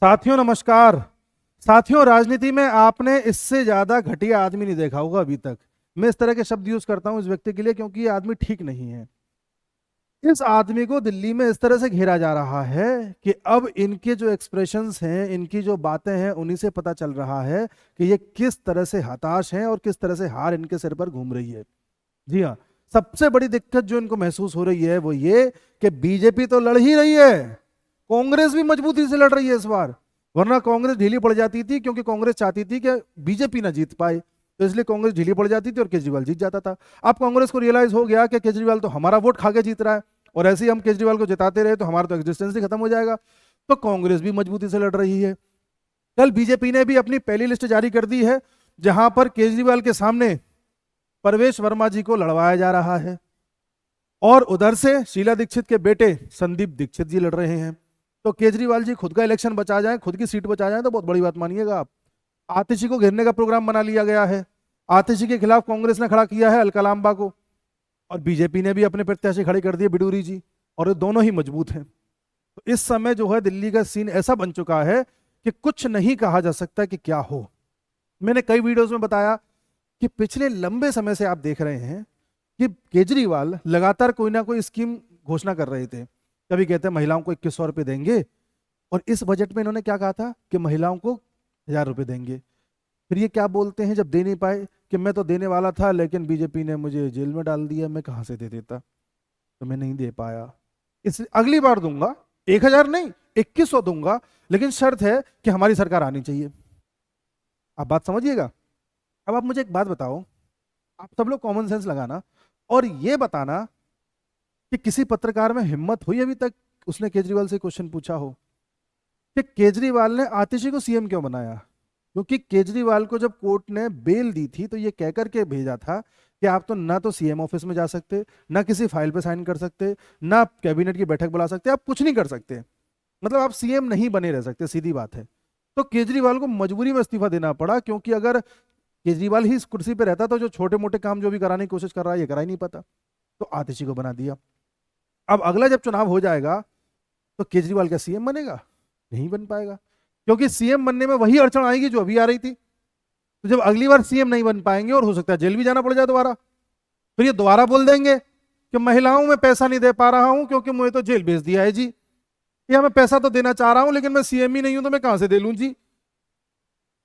साथियों नमस्कार। साथियों, राजनीति में आपने इससे ज्यादा घटिया आदमी नहीं देखा होगा अभी तक। मैं इस तरह के शब्द यूज करता हूं इस व्यक्ति के लिए क्योंकि ये आदमी ठीक नहीं है। इस आदमी को दिल्ली में इस तरह से घेरा जा रहा है कि अब इनके जो एक्सप्रेशंस हैं, इनकी जो बातें हैं, उन्हीं से पता चल रहा है कि ये किस तरह से हताश हैं और किस तरह से हार इनके सिर पर घूम रही है। जी हाँ। सबसे बड़ी दिक्कत जो इनको महसूस हो रही है वो ये कि बीजेपी तो लड़ ही रही है, कांग्रेस भी मजबूती से लड़ रही है इस बार। वरना कांग्रेस ढीली पड़ जाती थी क्योंकि कांग्रेस चाहती थी कि बीजेपी ना जीत पाए, तो इसलिए कांग्रेस ढीली पड़ जाती थी और केजरीवाल जीत जाता था। अब कांग्रेस को रियलाइज हो गया कि केजरीवाल तो हमारा वोट खा के जीत रहा है और ऐसे ही हम केजरीवाल को जिताते रहे तो हमारा तो एग्जिस्टेंस ही खत्म हो जाएगा। तो कांग्रेस भी मजबूती से लड़ रही है। कल बीजेपी ने भी अपनी पहली लिस्ट जारी कर दी है, जहां पर केजरीवाल के सामने परवेश वर्मा जी को लड़वाया जा रहा है और उधर से शीला दीक्षित के बेटे संदीप दीक्षित जी लड़ रहे हैं। तो केजरीवाल जी खुद का इलेक्शन बचा जाए, खुद की सीट बचा जाए तो बहुत बड़ी बात मानिएगा आप। आतिशी को घेरने का प्रोग्राम बना लिया गया है। आतिशी के खिलाफ कांग्रेस ने खड़ा किया है अलकलाम्बा को, और बीजेपी ने भी अपने प्रत्याशी खड़े कर दिए बिडूरी जी, और ये दोनों ही मजबूत हैं। तो इस समय जो है दिल्ली का सीन ऐसा बन चुका है कि कुछ नहीं कहा जा सकता कि क्या हो। मैंने कई वीडियोस में बताया कि पिछले लंबे समय से आप देख रहे हैं कि केजरीवाल लगातार कोई ना कोई स्कीम घोषणा कर रहे थे। कभी कहते हैं महिलाओं को 2100 रुपये देंगे, और इस बजट में इन्होंने क्या कहा था कि महिलाओं को 1000 रुपये देंगे। फिर ये क्या बोलते हैं जब दे नहीं पाए कि मैं तो देने वाला था लेकिन बीजेपी ने मुझे जेल में डाल दिया, मैं कहाँ से दे देता, तो मैं नहीं दे पाया, इस अगली बार दूंगा। 1000 नहीं, 2100 दूंगा, लेकिन शर्त है कि हमारी सरकार आनी चाहिए। आप बात समझिएगा। अब आप मुझे एक बात बताओ, आप सब लोग कॉमन सेंस लगाना और ये बताना कि किसी पत्रकार में हिम्मत हुई अभी तक उसने केजरीवाल से क्वेश्चन पूछा हो कि केजरीवाल ने आतिशी को सीएम क्यों बनाया। क्योंकि केजरीवाल को जब कोर्ट ने बेल दी थी तो ये कह करके भेजा था कि आप तो ना तो सीएम ऑफिस में जा सकते, ना किसी फाइल पे साइन कर सकते, ना कैबिनेट की बैठक बुला सकते, आप कुछ नहीं कर सकते। मतलब आप सीएम नहीं बने रह सकते, सीधी बात है। तो केजरीवाल को मजबूरी में इस्तीफा देना पड़ा, क्योंकि अगर केजरीवाल ही इस कुर्सी पे रहता तो जो छोटे मोटे काम जो भी कराने की कोशिश कर रहा है ये करा ही नहीं पाता। तो आतिशी को बना दिया। अब अगला जब चुनाव हो जाएगा तो केजरीवाल का सीएम बनेगा? नहीं बन पाएगा, क्योंकि सीएम बनने में वही अड़चन आएगी जो अभी आ रही थी। तो जब अगली बार सीएम नहीं बन पाएंगे और हो सकता है जेल भी जाना पड़ जाए दोबारा, फिर ये दोबारा बोल देंगे कि महिलाओं में पैसा नहीं दे पा रहा हूं क्योंकि मुझे तो जेल भेज दिया है जी, या मैं पैसा तो देना चाह रहा हूं लेकिन मैं सीएम ही नहीं हूं तो मैं कहां से दे लूं जी।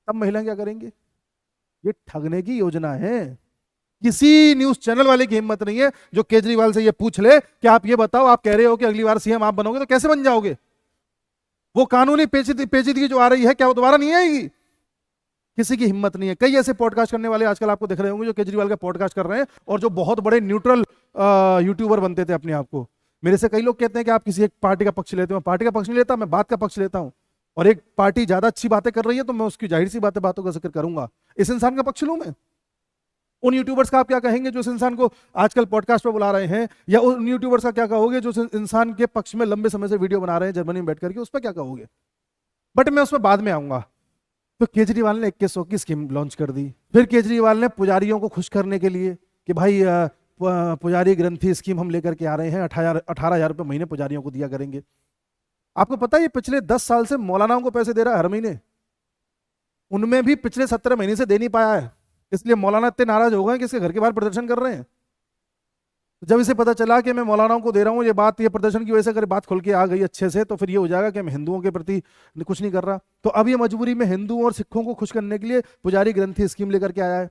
तब महिलाएं क्या करेंगे? ये ठगने की योजना है। किसी न्यूज चैनल वाले की हिम्मत नहीं है जो केजरीवाल से ये पूछ ले कि आप ये बताओ, आप कह रहे हो कि अगली बार सीएम आप बनोगे तो कैसे बन जाओगे? वो कानूनी पेचीदगी जो आ रही है क्या वो दोबारा नहीं आएगी? किसी की हिम्मत नहीं है। कई ऐसे पॉडकास्ट करने वाले आजकल आपको दिख रहे होंगे जो केजरीवाल का पॉडकास्ट कर रहे हैं और जो बहुत बड़े न्यूट्रल यूट्यूबर बनते थे अपने आप को। मेरे से कई लोग कहते हैं कि आप किसी एक पार्टी का पक्ष लेते हो। मैं पार्टी का पक्ष नहीं लेता, मैं बात का पक्ष लेता हूं। और एक पार्टी ज्यादा अच्छी बातें कर रही है तो मैं उसकी जाहिर सी बातों का जिक्र करूंगा। इस इंसान का पक्ष लूं मैं? उन यूट्यूबर्स का आप क्या कहेंगे जो इस इंसान को आजकल पॉडकास्ट पे बुला रहे हैं, या उन यूट्यूबर्स का क्या कहोगे जो इस इंसान के पक्ष में लंबे समय से वीडियो बना रहे हैं जर्मनी में बैठ करके, उस पर क्या कहोगे? बट मैं उसमें बाद में आऊंगा। तो केजरीवाल ने 2100 की स्कीम लॉन्च कर दी। फिर केजरीवाल ने पुजारियों को खुश करने के लिए कि भाई पुजारी ग्रंथी स्कीम हम लेकर के आ रहे हैं, 18,000 रुपये महीने पुजारियों को दिया करेंगे। आपको पता है ये पिछले 10 साल से मौलानाओं को पैसे दे रहा है हर महीने, उनमें भी पिछले 17 महीने से दे नहीं पाया है। इसलिए मौलाना इतने नाराज हो गए कि इसके घर के बाहर प्रदर्शन कर रहे हैं। तो जब इसे पता चला कि मैं मौलानाओं को दे रहा हूँ, ये प्रदर्शन की वजह से अगर बात खुल के आ गई अच्छे से, तो फिर ये हो जाएगा कि मैं हिंदुओं के प्रति कुछ नहीं कर रहा। तो अब ये मजबूरी में हिंदुओं और सिखों को खुश करने के लिए पुजारी ग्रंथी स्कीम लेकर के आया है।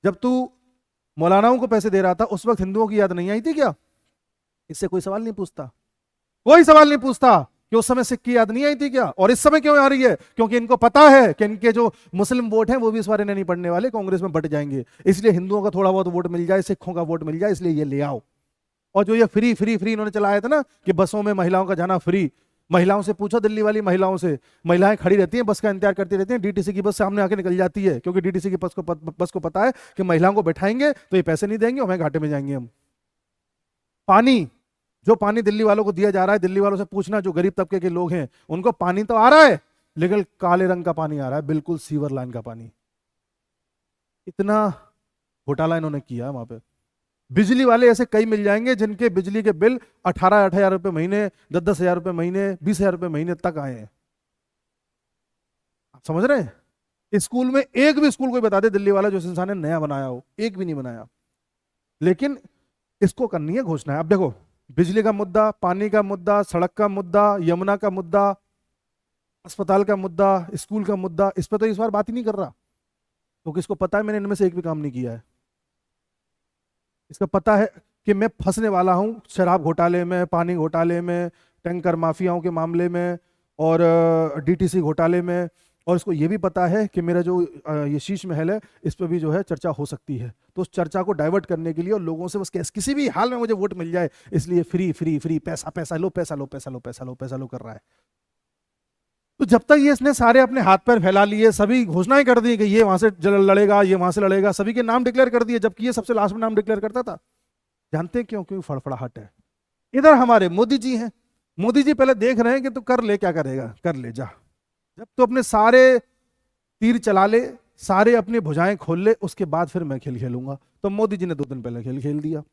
जब तू मौलानाओं को पैसे दे रहा था उस वक्त हिंदुओं की याद नहीं आई थी क्या? इससे कोई सवाल नहीं पूछता, कोई सवाल नहीं पूछता कि उस समय सिख की याद नहीं आई थी क्या? और इस समय क्यों आ रही है? क्योंकि इनको पता है कि इनके जो मुस्लिम वोट हैं वो भी इस बारे में नहीं पड़ने वाले, कांग्रेस में बट जाएंगे। इसलिए हिंदुओं का थोड़ा बहुत वोट मिल जाए, सिखों का वोट मिल जाए, इसलिए ये ले आओ। और जो ये फ्री फ्री फ्री इन्होंने चलाया था ना कि बसों में महिलाओं का जाना फ्री, महिलाओं से पूछो, दिल्ली वाली महिलाओं से, महिलाएं खड़ी रहती हैं, बस का इंतजार करती रहती हैं, डीटीसी की बस सामने आके निकल जाती है, क्योंकि डीटीसी की बस को पता है कि महिलाओं को बैठाएंगे तो ये पैसे नहीं देंगे, हमें घाटे में जाएंगे हम। पानी, जो पानी दिल्ली वालों को दिया जा रहा है, दिल्ली वालों से पूछना जो गरीब तबके के लोग हैं उनको पानी तो आ रहा है, लेकिन काले रंग का पानी आ रहा है, बिल्कुल सीवर लाइन का पानी। इतना घोटाला इन्होंने किया वहां पे। बिजली वाले ऐसे कई मिल जाएंगे जिनके बिजली के बिल 18,000 रुपये महीने, 10,000 रुपये महीने, 20,000 रुपये महीने तक आए हैं। समझ रहे हैं? स्कूल में एक भी स्कूल कोई बता दे दिल्ली वाला जो इस इंसान ने नया बनाया हो, एक भी नहीं बनाया। लेकिन इसको करनी है घोषणा। अब देखो, बिजली का मुद्दा, पानी का मुद्दा, सड़क का मुद्दा, यमुना का मुद्दा, अस्पताल का मुद्दा, स्कूल का मुद्दा, इस पर तो इस बार बात ही नहीं कर रहा, क्योंकि इसको पता है मैंने इनमें से एक भी काम नहीं किया है। इसको पता है कि मैं फंसने वाला हूं शराब घोटाले में, पानी घोटाले में, टैंकर माफियाओं के मामले में, और डीटीसी घोटाले में। और इसको ये भी पता है कि मेरा जो ये शीश महल है, इस पर भी जो है चर्चा हो सकती है। तो उस चर्चा को डाइवर्ट करने के लिए और लोगों से बस किसी भी हाल में मुझे वोट मिल जाए, इसलिए फ्री फ्री फ्री, पैसा पैसा लो, पैसा लो, पैसा लो, पैसा लो, पैसा लो कर रहा है। तो जब तक ये इसने सारे अपने हाथ पैर फैला लिए, सभी घोषणाएं कर दी कि ये वहां से लड़ेगा, ये वहां से लड़ेगा, सभी के नाम डिक्लेयर कर दिए, जबकि ये सबसे लास्ट में नाम डिक्लेयर करता था। जानते हैं क्यों? क्योंकि फड़फड़ाहट है। इधर हमारे मोदी जी हैं। मोदी जी पहले देख रहे हैं कि तू कर ले, क्या करेगा कर ले जा। जब तो अपने सारे तीर चला ले, सारे अपनी भुजाएं खोल ले, उसके बाद फिर मैं खेल खेलूंगा। तो मोदी जी ने 2 दिन पहले खेल खेल दिया।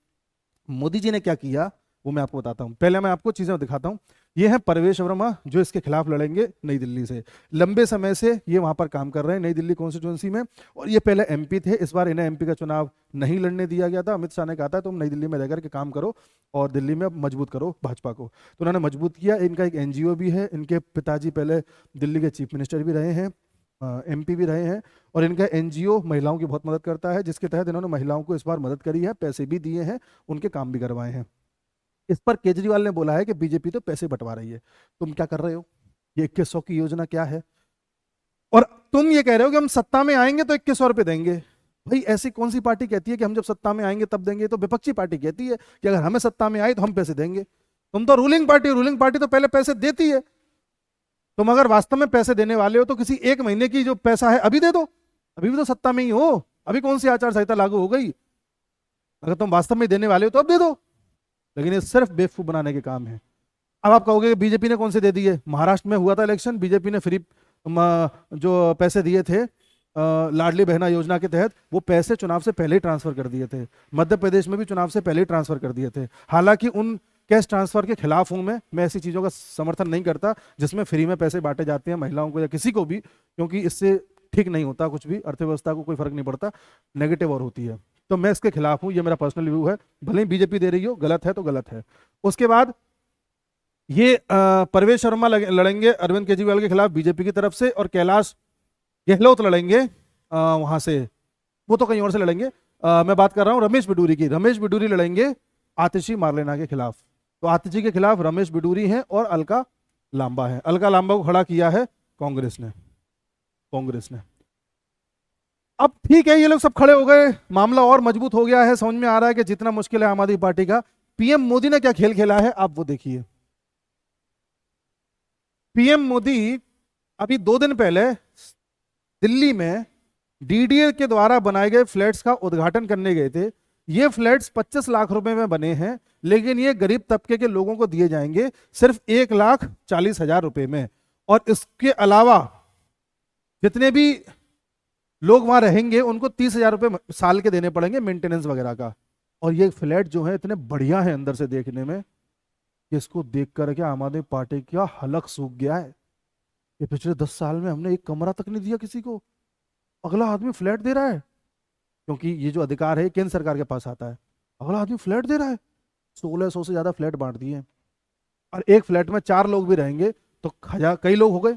मोदी जी ने क्या किया वो मैं आपको बताता हूं। पहले मैं आपको चीजें दिखाता हूं। ये है परवेश वर्मा, जो इसके खिलाफ लड़ेंगे नई दिल्ली से। लंबे समय से ये वहां पर काम कर रहे हैं नई दिल्ली कॉन्स्टिट्यूंसी में, और ये पहले एमपी थे। इस बार इन्हें एमपी का चुनाव नहीं लड़ने दिया गया था। अमित शाह ने कहा था तुम नई दिल्ली में रहकर के काम करो और दिल्ली में मजबूत करो भाजपा को। तो उन्होंने मजबूत किया। इनका एक एनजीओ भी है। इनके पिताजी पहले दिल्ली के चीफ मिनिस्टर भी रहे हैं, एमपी भी रहे हैं, और इनका एनजीओ महिलाओं की बहुत मदद करता है, जिसके तहत इन्होंने महिलाओं को इस बार मदद करी है, पैसे भी दिए हैं, उनके काम भी करवाए हैं। इस पर केजरीवाल ने बोला है कि बीजेपी तो पैसे बंटवा रही है, तुम क्या कर रहे हो, ये 2100 की योजना क्या है, और तुम ये कह रहे हो कि हम सत्ता में आएंगे तो 2100 रुपए देंगे। भाई ऐसी कौन सी पार्टी कहती है कि हम जब सत्ता में आएंगे तब देंगे? तो विपक्षी पार्टी कहती है कि अगर हमें सत्ता में आए तो हम पैसे देंगे। तुम तो रूलिंग पार्टी तो पहले पैसे देती है। तुम अगर वास्तव में पैसे देने वाले हो तो किसी एक महीने की जो पैसा है अभी दे दो। अभी भी तो सत्ता में ही हो, अभी कौन सी आचार संहिता लागू हो गई? अगर तुम वास्तव में देने वाले हो तो अब दे दो। लेकिन ये सिर्फ बेवकूफ बनाने के काम है। अब आप कहोगे कि बीजेपी ने कौन से दे दिए? महाराष्ट्र में हुआ था इलेक्शन, बीजेपी ने फ्री जो पैसे दिए थे लाडली बहना योजना के तहत, वो पैसे चुनाव से पहले ही ट्रांसफर कर दिए थे। मध्य प्रदेश में भी चुनाव से पहले ही ट्रांसफर कर दिए थे। हालांकि उन कैश ट्रांसफर के खिलाफ हूं मैं ऐसी चीजों का समर्थन नहीं करता जिसमें फ्री में पैसे बांटे जाते हैं महिलाओं को या किसी को भी, क्योंकि इससे ठीक नहीं होता कुछ भी, अर्थव्यवस्था को कोई फर्क नहीं पड़ता, नेगेटिव और होती है। तो मैं इसके खिलाफ हूं, ये मेरा पर्सनल व्यू है। भले ही बीजेपी दे रही हो, गलत है तो गलत है। उसके बाद ये परवेश शर्मा लड़ेंगे अरविंद केजरीवाल के खिलाफ बीजेपी की तरफ से, और कैलाश गहलोत लड़ेंगे वहां से, वो तो कहीं और से लड़ेंगे। मैं बात कर रहा हूं रमेश बिडूरी की। रमेश बिडूरी लड़ेंगे आतिशी मारलेना के खिलाफ। तो आतिशी के खिलाफ रमेश बिडूरी हैं और अलका लांबा है। अलका लांबा को खड़ा किया है कांग्रेस ने। अब ठीक है, ये लोग सब खड़े हो गए, मामला और मजबूत हो गया है। समझ में आ रहा है कि जितना मुश्किल है आम आदमी पार्टी का। पीएम मोदी ने क्या खेल खेला है आप वो देखिए। पीएम मोदी अभी 2 दिन पहले दिल्ली में डीडीए के द्वारा बनाए गए फ्लैट्स का उद्घाटन करने गए थे। ये फ्लैट्स 25 लाख रुपए में बने हैं, लेकिन ये गरीब तबके के लोगों को दिए जाएंगे सिर्फ 1,40,000 रुपए में। और इसके अलावा जितने भी लोग वहां रहेंगे उनको 30,000 रुपए साल के देने पड़ेंगे मेंटेनेंस वगैरह का। और ये फ्लैट जो है इतने बढ़िया है अंदर से देखने में, इसको देख करके आम आदमी पार्टी का हलक सूख गया है। ये पिछले 10 साल में हमने एक कमरा तक नहीं दिया किसी को, अगला आदमी फ्लैट दे रहा है। क्योंकि ये जो अधिकार है केंद्र सरकार के पास आता है, अगला आदमी फ्लैट दे रहा है। 1600 से ज्यादा फ्लैट बांट दिए, और एक फ्लैट में 4 लोग भी रहेंगे तो कई लोग हो गए।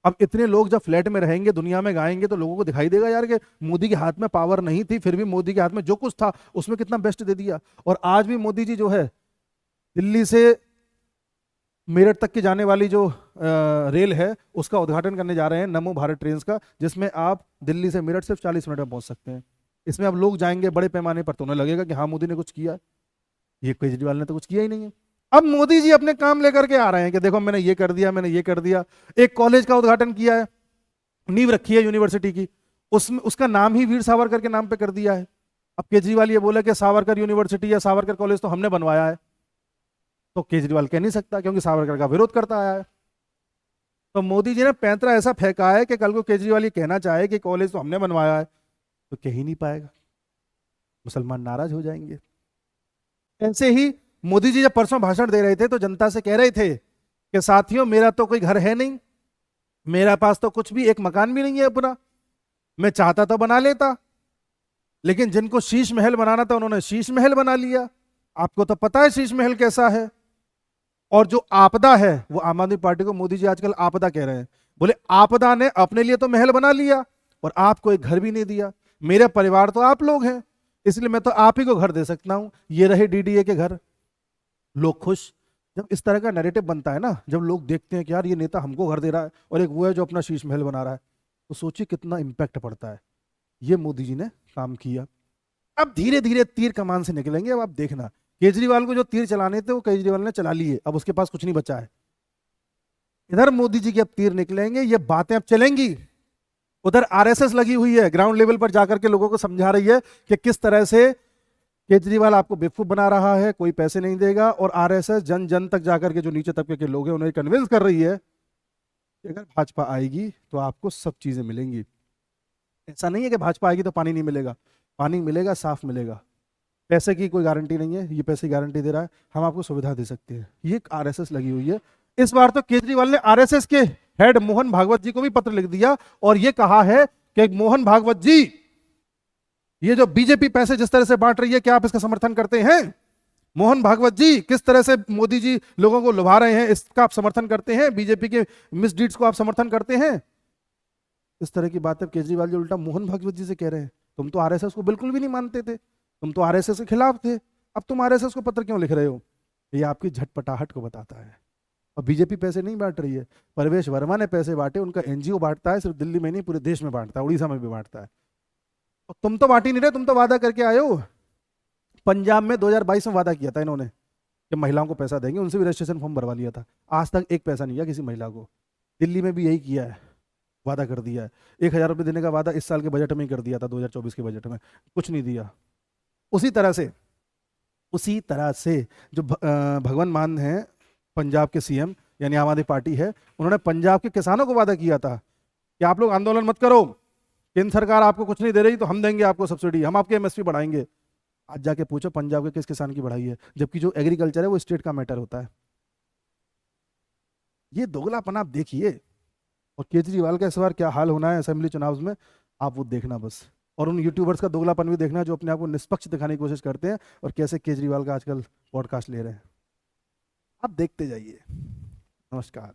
अब इतने लोग जब फ्लैट में रहेंगे, दुनिया में गाएंगे, तो लोगों को दिखाई देगा यार कि मोदी के हाथ में पावर नहीं थी, फिर भी मोदी के हाथ में जो कुछ था उसमें कितना बेस्ट दे दिया। और आज भी मोदी जी जो है दिल्ली से मेरठ तक की जाने वाली जो रेल है उसका उद्घाटन करने जा रहे हैं, नमो भारत ट्रेन का, जिसमें आप दिल्ली से मेरठ सिर्फ 40 मिनट में पहुंच सकते हैं। इसमें अब लोग जाएंगे बड़े पैमाने पर, तो उन्हें लगेगा कि हाँ मोदी ने कुछ किया। ये केजरीवाल ने तो कुछ किया ही नहीं है। अब मोदी जी अपने काम लेकर के आ रहे हैं कि देखो मैंने ये कर दिया, मैंने ये कर दिया। एक कॉलेज का उद्घाटन किया है, नींव रखी है यूनिवर्सिटी की, उसमें उसका नाम ही वीर सावरकर के नाम पे कर दिया है। अब केजरीवाल ये बोला कि सावरकर यूनिवर्सिटी या सावरकर कॉलेज तो हमने बनवाया है, तो केजरीवाल कह नहीं सकता क्योंकि सावरकर का विरोध करता आया है। तो मोदी जी ने पैंतरा ऐसा फेंका है कि कल को केजरीवाल ये कहना चाहे कि कॉलेज तो हमने बनवाया है तो कह ही नहीं पाएगा, मुसलमान नाराज हो जाएंगे। ऐसे ही मोदी जी जब परसों भाषण दे रहे थे तो जनता से कह रहे थे कि साथियों मेरा तो कोई घर है नहीं, मेरा पास तो कुछ भी, एक मकान भी नहीं है अपना। मैं चाहता तो बना लेता, लेकिन जिनको शीश महल बनाना था उन्होंने शीश महल बना लिया। आपको तो पता है शीश महल कैसा है। और जो आपदा है, वो आम आदमी पार्टी को मोदी जी आजकल आपदा कह रहे हैं। बोले आपदा ने अपने लिए तो महल बना लिया और आपको एक घर भी नहीं दिया। मेरे परिवार तो आप लोग हैं, इसलिए मैं तो आप ही को घर दे सकता हूं। ये रहे डीडीए के घर, लोग खुश। जब इस तरह का नैरेटिव बनता है ना, जब लोग देखते हैं कि यार ये नेता हमको घर दे रहा है और एक वो है जो अपना शीश महल बना रहा है, तो सोचिए कितना इंपैक्ट पड़ता है। ये मोदी जी ने काम किया। अब धीरे धीरे तीर कमान से निकलेंगे। अब आप देखना, केजरीवाल को जो तीर चलाने थे वो केजरीवाल ने चला लिए, अब उसके पास कुछ नहीं बचा है। इधर मोदी जी के अब तीर निकलेंगे, ये बातें अब चलेंगी। उधर आरएसएस लगी हुई है, ग्राउंड लेवल पर जाकर के लोगों को समझा रही है कि किस तरह से केजरीवाल आपको बेवकूफ बना रहा है, कोई पैसे नहीं देगा। और आरएसएस जन जन तक जाकर के जो नीचे तबके के लोग हैं उन्हें कन्विंस कर रही है कि अगर भाजपा आएगी तो आपको सब चीजें मिलेंगी। ऐसा नहीं है कि भाजपा आएगी तो पानी नहीं मिलेगा, पानी मिलेगा, साफ मिलेगा। पैसे की कोई गारंटी नहीं है, ये पैसे की गारंटी दे रहा है, हम आपको सुविधा दे सकते हैं। ये आरएसएस लगी हुई है। इस बार तो केजरीवाल ने आरएसएस के हेड मोहन भागवत जी को भी पत्र लिख दिया और ये कहा है कि मोहन भागवत जी, ये जो बीजेपी पैसे जिस तरह से बांट रही है, क्या आप इसका समर्थन करते हैं? मोहन भागवत जी, किस तरह से मोदी जी लोगों को लुभा रहे हैं, इसका आप समर्थन करते हैं? बीजेपी के मिसडीड्स को आप समर्थन करते हैं? इस तरह की बातें केजरीवाल जी उल्टा मोहन भागवत जी से कह रहे हैं। तुम तो आरएसएस को बिल्कुल भी नहीं मानते थे, तुम तो आरएसएस के खिलाफ थे, अब तुम आरएसएस को पत्र क्यों लिख रहे हो? ये आपकी झटपटाहट को बताता है। और बीजेपी पैसे नहीं बांट रही है, परवेश वर्मा ने पैसे बांटे, उनका एनजीओ बांटता है, सिर्फ दिल्ली में नहीं पूरे देश में बांटता है, उड़ीसा में भी बांटता है। और तुम तो बांट ही नहीं रहे, तुम तो वादा करके आए हो। पंजाब में 2022 में वादा किया था इन्होंने कि महिलाओं को पैसा देंगे, उनसे भी रजिस्ट्रेशन फॉर्म भरवा लिया था, आज तक एक पैसा नहीं दिया किसी महिला को। दिल्ली में भी यही किया है, वादा कर दिया है। 1,000 रुपये देने का वादा इस साल के बजट में ही कर दिया था, 2024 के बजट में कुछ नहीं दिया। उसी तरह से जो भगवंत मान है पंजाब के सीएम, यानी आम आदमी पार्टी है, उन्होंने पंजाब के किसानों को वादा किया था कि आप लोग आंदोलन मत करो, केंद्र सरकार आपको कुछ नहीं दे रही तो हम देंगे आपको सब्सिडी, हम आपके एमएसपी बढ़ाएंगे। आज जाके पूछो पंजाब के किस किसान की बढ़ाई है, जबकि जो एग्रीकल्चर है वो स्टेट का मैटर होता है। ये दोगलापन आप देखिए। और केजरीवाल का इस बार क्या हाल होना है असेंबली चुनाव में, आप वो देखना बस। और उन यूट्यूबर्स का दोगलापन भी देखना जो अपने आप को निष्पक्ष दिखाने की कोशिश करते हैं और कैसे केजरीवाल का आजकल पॉडकास्ट ले रहे हैं। आप देखते जाइए। नमस्कार।